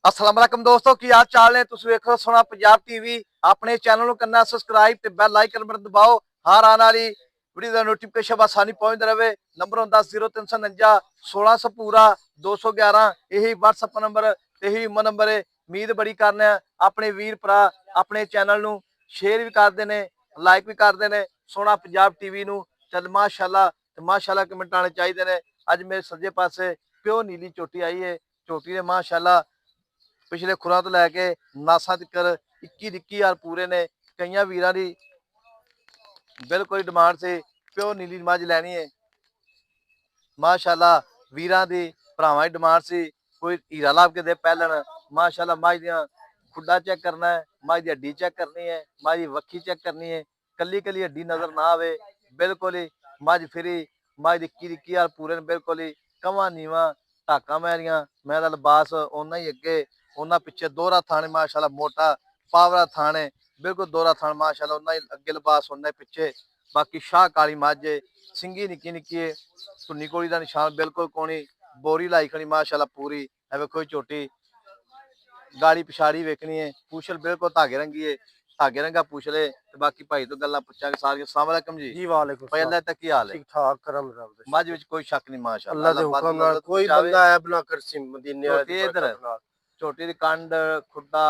अस्सलाम वालेकुम दोस्तों की हाल चाल ने तुम वेखो सोना पंजाब टीवी अपने चैनल ਨੂੰ करना सब्सक्राइब ਤੇ ਬੈਲ ਆਈਕਨ ਬਟਨ ਦਬਾਓ ਹਰ ਆਉਣ ਵਾਲੀ ਵੀਡੀਓ ਦਾ ਨੋਟੀਫਿਕੇਸ਼ਨ ਆਸਾਨੀ ਪਹੁੰਚਦਾ ਰਹੇ ਨੰਬਰ ਹੁੰਦਾ 0349 1600 ਪੂਰਾ 211 ਇਹੀ WhatsApp ਨੰਬਰ ਇਹੀ ਨੰਬਰ ਹੈ ਉਮੀਦ ਬੜੀ ਕਰਨੇ ਆ ਆਪਣੇ ਵੀਰ ਭਰਾ ਆਪਣੇ ਚੈਨਲ ਨੂੰ ਸ਼ੇਅਰ ਵੀ ਕਰਦੇ ਨੇ ਲਾਈਕ ਵੀ ਕਰਦੇ ਨੇ ਸੋਨਾ ਪੰਜਾਬ ਟੀਵੀ ਨੂੰ ਚੱਲ ਮਾਸ਼ਾਅੱਲਾ ਕਮੈਂਟ ਆਣੇ ਚਾਹੀਦੇ ਨੇ ਅੱਜ ਮੇਰੇ ਸੱਜੇ ਪਾਸੇ ਪਿਓ ਨੀਲੀ ਝੋਟੀ ਆਈ ਹੈ ਝੋਟੀ ਦੇ ਮਾਸ਼ਾਅੱਲਾ ਪਿਛਲੇ ਖੁਰਾਂ ਤੋਂ ਲੈ ਕੇ ਨਾਸਾਂ ਤੱਕ 21,000 ਪੂਰੇ ਨੇ ਕਈਆਂ ਵੀਰਾਂ ਦੀ ਬਿਲਕੁਲ ਡਿਮਾਂਡ ਸੀ ਪਿਓ ਨੀਲੀ ਮੱਝ ਲੈਣੀ ਹੈ ਮਾਸ਼ਾਅੱਲਾ ਵੀਰਾਂ ਦੀ ਭਰਾਵਾਂ ਦੀ ਡਿਮਾਂਡ ਸੀ ਕੋਈ ਹੀਰਾ ਲਾਭ ਕੇ ਦੇ ਪਹਿਲਣ ਮਾਸ਼ਾਅੱਲਾ ਮੱਝ ਦੀਆਂ ਖੁੱਡਾ ਚੈੱਕ ਕਰਨਾ ਹੈ ਮੱਝ ਦੀ ਹੱਡੀ ਚੈੱਕ ਕਰਨੀ ਹੈ ਮੱਝ ਦੀ ਵੱਖੀ ਚੈੱਕ ਕਰਨੀ ਹੈ ਕੱਲੀ ਕੱਲੀ ਹੱਡੀ ਨਜ਼ਰ ਨਾ ਆਵੇ ਬਿਲਕੁਲ ਹੀ ਮੱਝ ਫਰੀ ਮੱਝ ਦੀ 21,000 ਪੂਰੇ ਨੇ ਬਿਲਕੁਲ ਹੀ ਕਵਾਂ ਨੀਵਾਂ ਢਾਕਾਂ ਮੈਰੀਆਂ ਮੈਂ ਦਾ ਲਿਬਾਸ ਉਹਨਾਂ ਹੀ ਅੱਗੇ ਉਹਨਾਂ ਪਿੱਛੇ ਦੋਹਰਾ ਥਾਣੇ ਮਾਸ਼ਾਅੱਲਾ ਮੋਟਾ ਪਾਵਰਾ ਥਾਣੇ ਬਿਲਕੁਲ ਦੋਹਰਾ ਥਾਣ ਮਾਸ਼ਾਅੱਲਾ ਉਹਨਾਂ ਹੀ ਅੱਗੇ ਲਿਬਾਸ ਉਹਨਾਂ ਪਿੱਛੇ ਬਾਕੀ ਸ਼ਾਹ ਕਾਲੀ ਮੱਝ ਸਿੰਗੀ ਨਿੱਕੀ ਨਿੱਕੀ ਧੁੰਨੀ ਕੋਲੀ ਦਾ ਨਿਸ਼ਾਨ ਬਿਲਕੁਲ ਕੋਣੀ ਬੋਰੀ ਲਾਈ ਖਣੀ ਮਾਸ਼ਾਅੱਲਾ ਪੂਰੀ ਐ ਵੇਖੋ ਝੋਟੀ ਗਾੜੀ ਪਿਛਾੜੀ ਵੇਖਣੀ ਹੈ ਪੂਛਲ ਬਿਲਕੁਲ ਧਾਗੇ ਰੰਗੀ ਹੈ ਧਾਗੇ ਰੰਗਾ ਪੁੱਛ ਲੈ ਤੇ ਬਾਕੀ ਭਾਈ ਤੋਂ ਗੱਲਾਂ ਪੁੱਛਾਂਗੇ ਸਾਰੀਆਂ। अस्सलाम वालेकुम जी। जी वालेकुम ਪਹਿਲਾਂ ਤੱਕ ਕੀ ਹਾਲ ਹੈ? ठीक ठाक करम रब दे ਮੱਝ ਵਿੱਚ ਕੋਈ ਸ਼ੱਕ ਨਹੀਂ ਮਾਸ਼ਾਅੱਲਾ अल्लाह दे हुक्म नाल कोई बंदा ऐब ना करसी मदीने वाले ਝੋਟੀ ਇਧਰ ਝੋਟੀ ਦੀ ਕੰਡ ਖੁੱਡਾ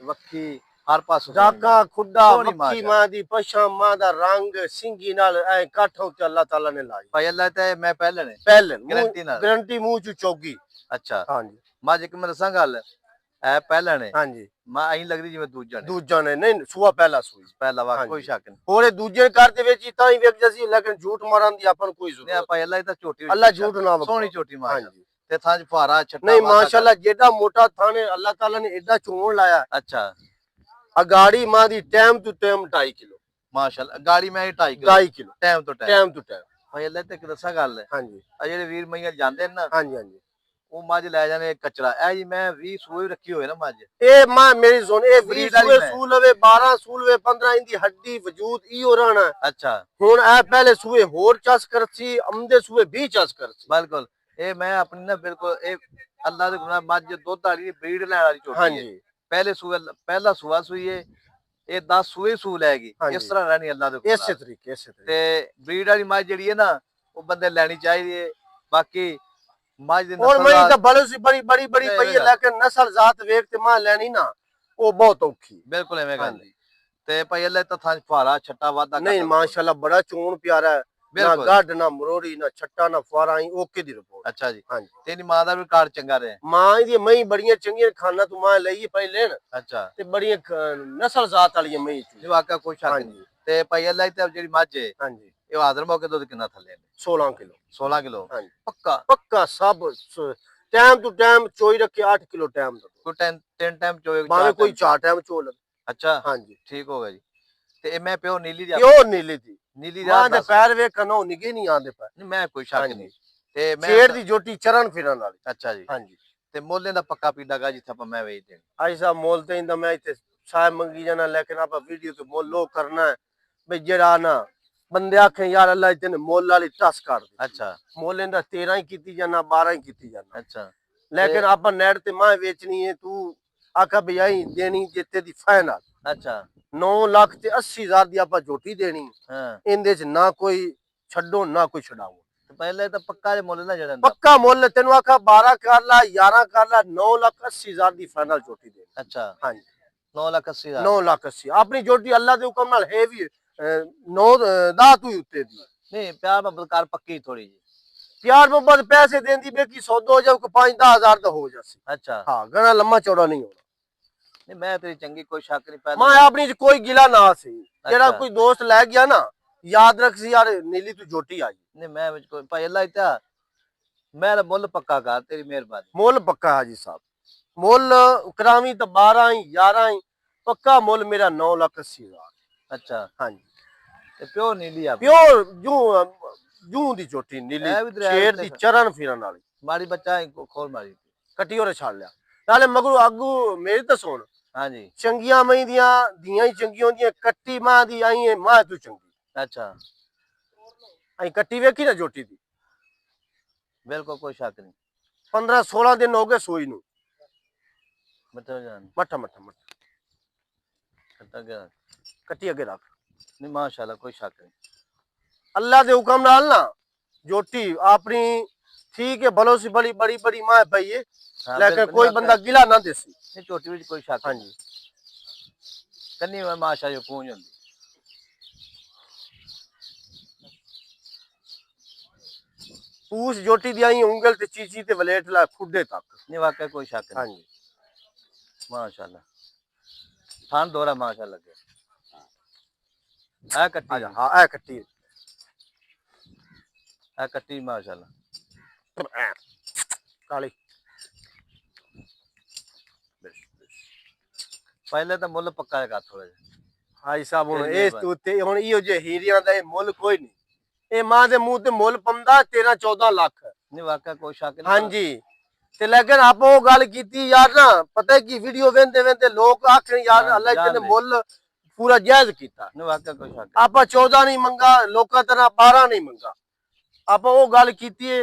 ਵੱਖੀ ਹਰ ਪਾਸੋਂ जाका खुदा सोहनी मक्खी माशाअल्लाह। मां दी पशा मां दा रंग सिंगी नाल ऐ काठ होते अल्लाह ताला ने लाई ਭਾਈ ਅੱਲਾ ਤੇ ਮੈਂ ਪਹਿਲਾਂ ਨੇ पहले गारंटी नाल। गारंटी मुंह च चौगी। ਅੱਛਾ हां जी ਮੱਝ ਇੱਕ ਮੈਂ ਦੱਸਾਂ ਗੱਲ ਐ ਪਹਿਲਾਂ ਨੇ हां जी ਮੈਂ ਐਂ ਲੱਗਦੀ ਜਿਵੇਂ ਦੂਜਾ ਨੇ दूजा ने नहीं सुआ पहला सुई ਪਹਿਲਾ ਵਾ ਹਾਂਜੀ। ਕੋਈ ਸ਼ੱਕ ਨਹੀਂ होरे दूजे घर दे विच तां ही वेख जसी लेकिन झूठ मारन दी अपन कोई ਨਹੀਂ जरूरत ਭਾਈ ਅੱਲਾ ਇਹ ਤਾਂ ਝੋਟੀ अल्लाह झूठ ना बक ਸੋਹਣੀ ਝੋਟੀ हां ਮਾਸ਼ਾਅੱਲਾ जी ਤੇ ਥਾਂ ਚ ਫਾਰਾ ਛੱਟਾ नहीं ਵਾਧਾ माशाल्लाह जेड़ा मोटा थाने अल्लाह ताला ने एडा चोण लाया ਅੱਛਾ अगाड़ी मां दी टाइम टू टाइम 2.5 किलो ਮਾਸ਼ਾਅੱਲਾ ਗਾੜੀ ਮੈਂ 2.5 ਕਿਲੋ 2.5 किलो ਟਾਈਮ ਤੋਂ ਟਾਈਮ टाइम टू टाइम ਭਾਈ ਅੱਲਾ ਤੇ ਇੱਕ ਦੱਸਾਂ ਗੱਲ हां जी ਆ ਜਿਹੜੇ ਵੀਰ ਮਈਆਂ ਜਾਂਦੇ ਨੇ ਨਾ हां जी हां जी ਉਹ ਮੱਝ ਲੈ ਜਾਣੇ ਕਚਰਾ ਇਹ ਜੀ ਮੈਂ 20 ਸੂਏ ਰੱਖੀ ਹੋਏ ਨਾ ਮੱਝ ए मां मेरी सुन ए 20 ब्रीड वाली सूए मैं। सूल वे 12 सूल वे 15 इंदी हड्डी वजूद इयो रहना ਅੱਛਾ हुन ए पहले सूए होर चस करसी अमदे सूए भी चस करसी ਬਿਲਕੁਲ ਇਹ ਮੈਂ ਆਪਣੀ ਨਾ ਬਿਲਕੁਲ ਇਹ ਅੱਲਾ ਦੇ ਗੁਨਾਹ ਮੱਝ ਦੁੱਧ ਵਾਲੀ ਬਰੀਡ ਲੈਣ ਵਾਲੀ हां ਝੋਟੀ ਹੈ जी ਪਹਿਲੇ ਸੂਏ ਪਹਿਲਾ ਸੂਆ ਸੂਈ ਹੈ ਇਹ 10 ਸੂਏ ਸੂ ਲੈਗੀ ਹਾਂਜੀ। ਇਸ ਤਰ੍ਹਾਂ ਰਹਿਣੀ ਅੱਲਾ ਦੇ ऐसे ਗੁਨਾਹ तरीके ਤੇ ਬਰੀਡ ਵਾਲੀ ਮੱਝ ਜਿਹੜੀ ਹੈ ਨਾ ਉਹ ਬੰਦੇ ਲੈਣੀ ਚਾਹੀਦੀ ਹੈ ਬਾਕੀ ਮੱਝ ਦੀ और मैं ਨਸਲ तो बड़े सी बड़ी बड़ी बड़ी नहीं, पई है नहीं। लेकिन नस्ल जात वेख ते मां लेनी ना वो बहुत औखी ਬਿਲਕੁਲ ਐਵੇਂ ਗੱਲ ਹਾਂਜੀ। ਨਹੀਂ ਤੇ ਭਾਈ ਅੱਲਾ ਤਾਂ ਥਾਂ ਫਾਰਾ ਛੱਟਾ ਵਾਧਾ नहीं माशाल्लाह बड़ा चोण प्यारा है ना ਬਿਲਕੁਲ गढ़ ना मरोड़ी ना छट्टा ना फुआरा ही ओके दी रिपोर्ट ਅੱਛਾ ਜੀ हां जी ਤੇਰੀ ਮਾਂ ਦਾ ਵੀ ਕਾਰਡ ਚੰਗਾ ਰਿਹਾ मां दी मई बड़ियां चंगियां खाना तू मां लई पई लेन ਅੱਛਾ ते बड़ियां नस्ल जात वाली मई ਇਹ ਵਾਕਿਆ ਕੋਈ ਸ਼ੱਕ हां ਨਹੀਂ जी ਤੇ ਭਾਈ ਅੱਲਾ ਤੇ ਜਿਹੜੀ ਮੱਝ ਹੈ हां जी ਇਹ ਆਦਰ ਮੌਕੇ ਦੁੱਧ ਕਿੰਨਾ ਥੱਲੇ ਨੇ 16 किलो 16 ਕਿਲੋ हां जी ਪੱਕਾ पक्का सब टाइम टू टाइम चोई रखे 8 किलो टाइम दा ਕੋਈ ਤਿੰਨ ਟਾਈਮ ਚੋਏ भावे कोई 4 टाइम चो लग ਅੱਛਾ हां जी ਠੀਕ ਹੋ ਗਿਆ ਜੀ ਤੇ ਇਹ ਮੈਂ ਪਿਓ ਨੀਲੀ ਦੀ प्योर नीली दी ਨੀਲੀ मां ਦਾ दे पैर वे कनो निगे नहीं आंदे पे ਨਹੀਂ ਮੈਂ ਕੋਈ ਸ਼ੱਕ ਹਾਂਜੀ। ਨਹੀਂ ਤੇ ਮੈਂ शेर दी जोटी चरण फिरन वाली ਅੱਛਾ ਜੀ हां जी ਤੇ ਮੋਲੇ ਦਾ ਪੱਕਾ ਪੀੜਾ ਗਾ ਜਿੱਥੇ ਆਪਾਂ ਮੈਂ ਵੇਚ ਦੇਣੀ ऐसा मोल ते इंदा मैं इते साहब मंगी जाना लेकिन आप वीडियो के मोल लो करना है भाई जेड़ा ना बंदे आखे यार अल्लाह इतने मोल वाली टस कर दी ਅੱਛਾ मोल इंदा 13 ही कीती जाना 12 ही कीती जाना ਅੱਛਾ लेकिन आप नेट ते मां बेचनी है तू आका भी आई देनी जिते दी फाइनल ਅੱਛਾ 9 लाख ते 80,000 दी आप झोटी देनी ਹਾਂ इंदे च ना कोई छड्डो ना कोई छडाओ ਤੇ ਪਹਿਲੇ ਤਾਂ ਪੱਕਾ ਜੇ ਮੁੱਲ ਨਾ ਜਿਹੜਾ ਹੁੰਦਾ पक्का मोल तेन आखा 12 कर ला 11 कर ला 9,80,000 दी फाइनल झोटी दे ਅੱਛਾ हां जी 9,80,000 9,80,000 अपनी जोटी अल्लाह दे हुक्म नाल है भी 9 दा तू ही उत्ते दी ਨਹੀਂ ਪਿਆਰ ਮੁਹੱਬਤ ਕਰ ਪੱਕੀ ਥੋੜੀ ਜੀ प्यार मोहब्बत पैसे देंदी बेकी सौदा हो जाओ 5-10,000 तो हो जासी ਅੱਛਾ हां घना लम्मा चौड़ा नहीं होना ਨਹੀਂ मैं तेरी चंगी कोई शक नहीं पैदा मैं अपनी च कोई गिला ना सी जेड़ा अच्छा। कोई दोस्त ले गया ना याद रख सी यार नीली तू जोटी आई नहीं मैं मुझ कोई भाई अल्लाह इतना मेरा मुल पक्का कर तेरी मेहरबानी मोल पक्का हाजी साहब मोल करामी तो 12 ही 11 ही पक्का मोल मेरा 9,80,000 अच्छा हां जी ते प्योर नीली आप प्योर जू जू दी जोटी नीली है भी दरिया शेर ते दी चरण फिरन वाली मारी बच्चा को खोल मारी कटी और छाड़ लिया नाले मगरू आगू मेरी तो सुन हाँ जी चंगियां मई दियां दियां ही चंगी होंदियां कट्टी मां दी आई है मां तू चंगी अच्छा आई कट्टी वेखी ना जोटी दी बिल्कुल कोई शक नहीं 15-16 दिन हो गए सोई नू ਮੱਥਾ ਜਾਨ ਮੱਠਾ ਮੱਠਾ ਮੱਠਾ ਕੱਟਾ ਗਿਆ ਕੱਟੀ ਅੱਗੇ ਰੱਖ ਨਹੀਂ ਮਾਸ਼ਾਅੱਲਾ ਕੋਈ ਸ਼ੱਕ ਨਹੀਂ अल्लाह के हुक्म नाल ना जोटी अपनी ठीक है भलो सी बड़ी बड़ी बड़ी मां है भाई ये हाँ, लेकिन बिल्कुल कोई नहीं बंदा गिला ना देसी नहीं छोटी ਵਿੱਚ ਕੋਈ ਸ਼ੱਕ हाँ ਨਹੀਂ जी ਕੰਨੀ ਮੈਂ ਮਾਸ਼ਾ ਜੋ ਪੂੰਝ ਹੁੰਦੀ पूछ जोटी दी आई उंगल ते चीची ते वलेट ला खुडे तक ਨਹੀਂ ਵਾਕਿਆ ਕੋਈ ਸ਼ੱਕ हाँ ਨਹੀਂ जी ਮਾਸ਼ਾਅੱਲਾ ਥਾਂ ਦੋਰਾ ਮਾਸ਼ਾਅੱਲਾ ਲੱਗਿਆ ਆ ਕੱਟੀ आ जा हां ए कट्टी ਆ ਕੱਟੀ ਮਾਸ਼ਾਅੱਲਾ काली ਪਹਿਲੇ ਤਾਂ ਮੁੱਲ ਪੱਕਾ ਹੈਗਾ ਥੋੜਾ ਜਿਹਾ हाई साहब हुन तेरी इस ते हुन इयो जे हीरियां दा मुल कोई नहीं ए मां दे मुंह ते मुल पंदा 13 14 लाख ਨਹੀਂ ਵਾਕਿਆ ਕੋਈ ਸ਼ੱਕ ਨਹੀਂ हाँ जी ते लेकिन आप वो गल कीती यार ना पता है की वीडियो वेंदे वेंदे लोग आखन यार हाँ, अल्लाह जान इतने दे। मुल पूरा जायज कीता ਨਹੀਂ ਵਾਕਿਆ ਕੋਈ ਸ਼ੱਕ आप 14 नहीं मंगा लोका तरह 12 नहीं मंगा आप वो गल कीती है